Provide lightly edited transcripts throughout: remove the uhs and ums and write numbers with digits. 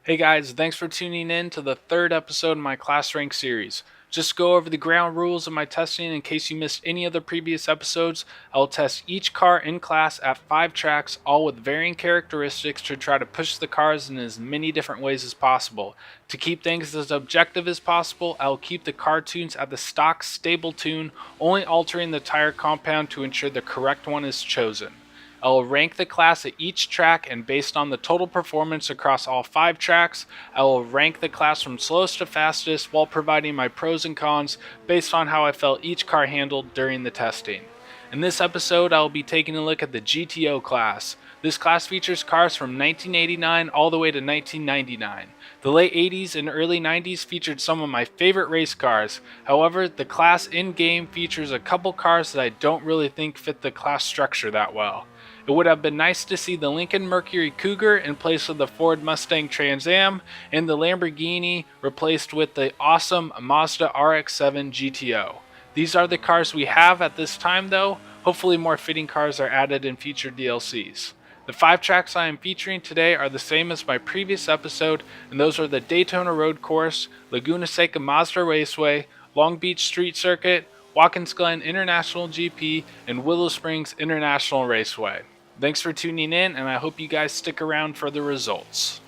Hey guys, thanks for tuning in to the third episode of my class rank series. Just to go over the ground rules of my testing in case you missed any of the previous episodes. I will test each car in class at 5 tracks, all with varying characteristics to try to push the cars in as many different ways as possible. To keep things as objective as possible, I will keep the car tunes at the stock stable tune, only altering the tire compound to ensure the correct one is chosen. I will rank the class at each track, and based on the total performance across all 5 tracks, I will rank the class from slowest to fastest while providing my pros and cons based on how I felt each car handled during the testing. In this episode, I will be taking a look at the GTO class. This class features cars from 1989 all the way to 1999. The late 80s and early 90s featured some of my favorite race cars. However, the class in-game features a couple cars that I don't really think fit the class structure that well. It would have been nice to see the Lincoln Mercury Cougar in place of the Ford Mustang Trans Am, and the Lamborghini replaced with the awesome Mazda RX-7 GTO. These are the cars we have at this time though. Hopefully more fitting cars are added in future DLCs. The 5 tracks I am featuring today are the same as my previous episode, and those are the Daytona Road Course, Laguna Seca Mazda Raceway, Long Beach Street Circuit, Watkins Glen International GP, and Willow Springs International Raceway. Thanks for tuning in, and I hope you guys stick around for the results.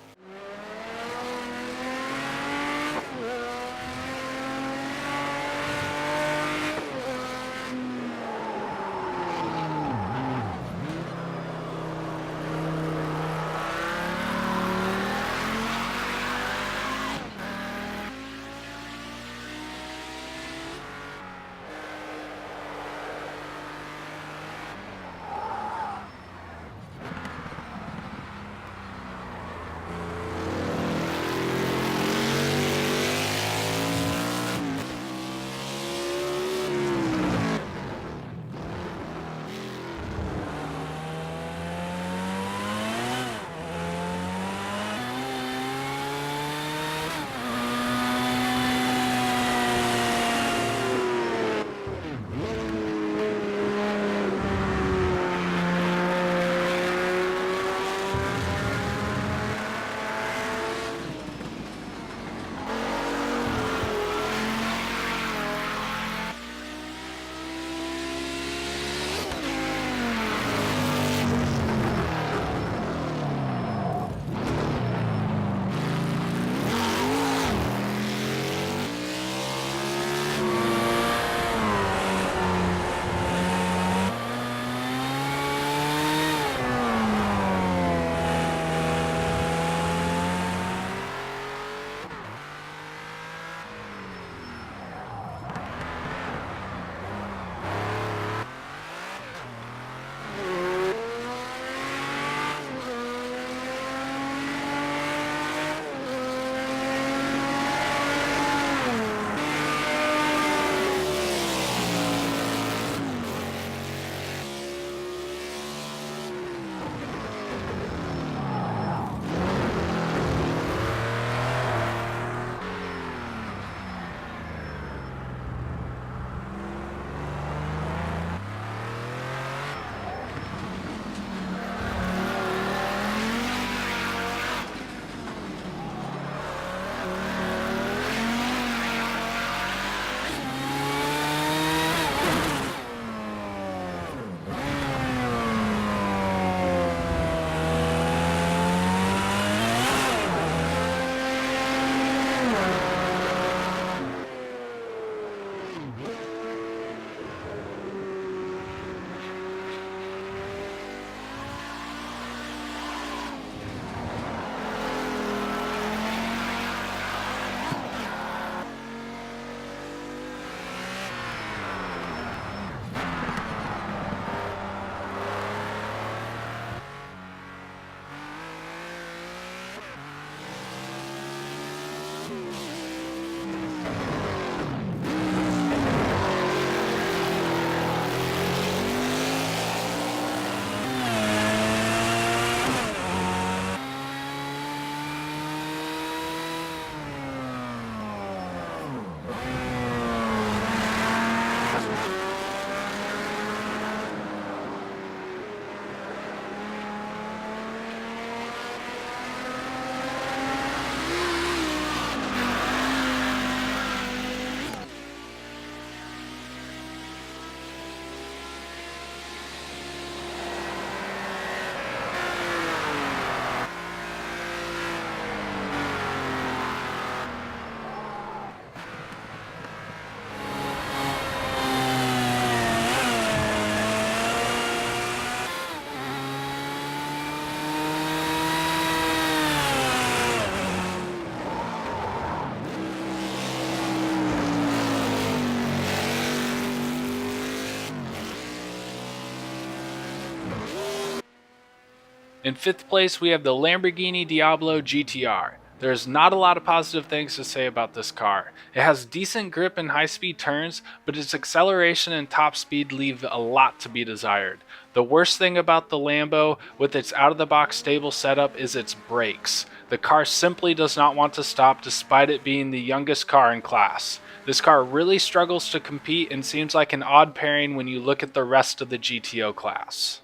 In 5th place, we have the Lamborghini Diablo GTR. There's not a lot of positive things to say about this car. It has decent grip and high-speed turns, but its acceleration and top speed leave a lot to be desired. The worst thing about the Lambo, with its out-of-the-box stable setup, is its brakes. The car simply does not want to stop despite it being the youngest car in class. This car really struggles to compete and seems like an odd pairing when you look at the rest of the GTO class.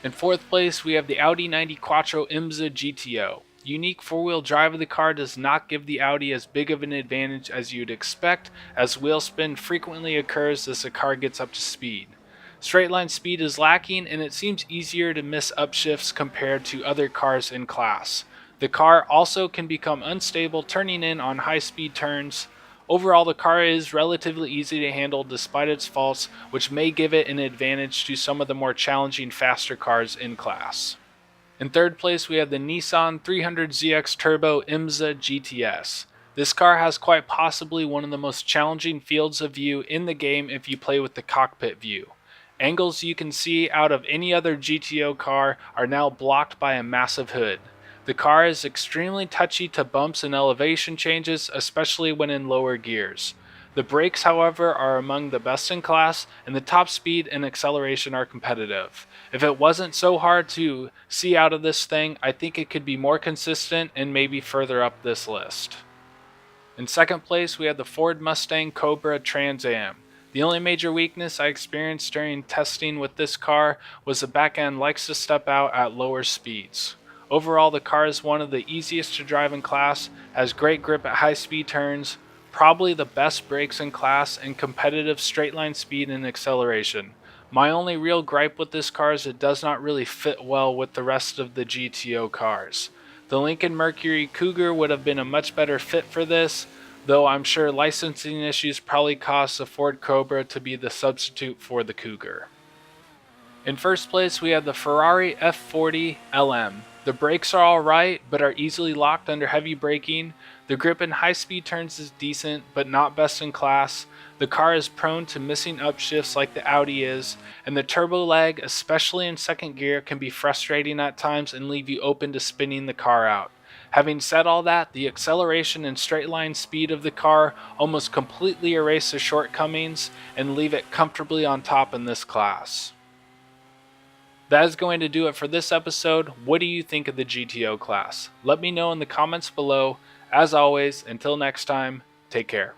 In 4th place, we have the Audi 90 Quattro EVGA GTO. Unique 4-wheel drive of the car does not give the Audi as big of an advantage as you'd expect, as wheel spin frequently occurs as the car gets up to speed. Straight line speed is lacking, and it seems easier to miss upshifts compared to other cars in class. The car also can become unstable turning in on high-speed turns. Overall, the car is relatively easy to handle despite its faults, which may give it an advantage to some of the more challenging faster cars in class. In 3rd place, we have the Nissan 300ZX Turbo EVGA GTS. This car has quite possibly one of the most challenging fields of view in the game if you play with the cockpit view. Angles you can see out of any other GTO car are now blocked by a massive hood. The car is extremely touchy to bumps and elevation changes, especially when in lower gears. The brakes, however, are among the best in class, and the top speed and acceleration are competitive. If it wasn't so hard to see out of this thing, I think it could be more consistent and maybe further up this list. In 2nd place, we have the Ford Mustang Cobra Trans Am. The only major weakness I experienced during testing with this car was the back end likes to step out at lower speeds. Overall, the car is one of the easiest to drive in class, has great grip at high speed turns, probably the best brakes in class, and competitive straight line speed and acceleration. My only real gripe with this car is it does not really fit well with the rest of the GTO cars. The Lincoln Mercury Cougar would have been a much better fit for this, though I'm sure licensing issues probably caused the Ford Cobra to be the substitute for the Cougar. In 1st place, we have the Ferrari F40 LM. The brakes are alright, but are easily locked under heavy braking. The grip in high-speed turns is decent, but not best in class. The car is prone to missing upshifts like the Audi is, and the turbo lag, especially in 2nd gear, can be frustrating at times and leave you open to spinning the car out. Having said all that, the acceleration and straight line speed of the car almost completely erase the shortcomings and leave it comfortably on top in this class. That is going to do it for this episode. What do you think of the GTO class? Let me know in the comments below. As always, until next time, take care.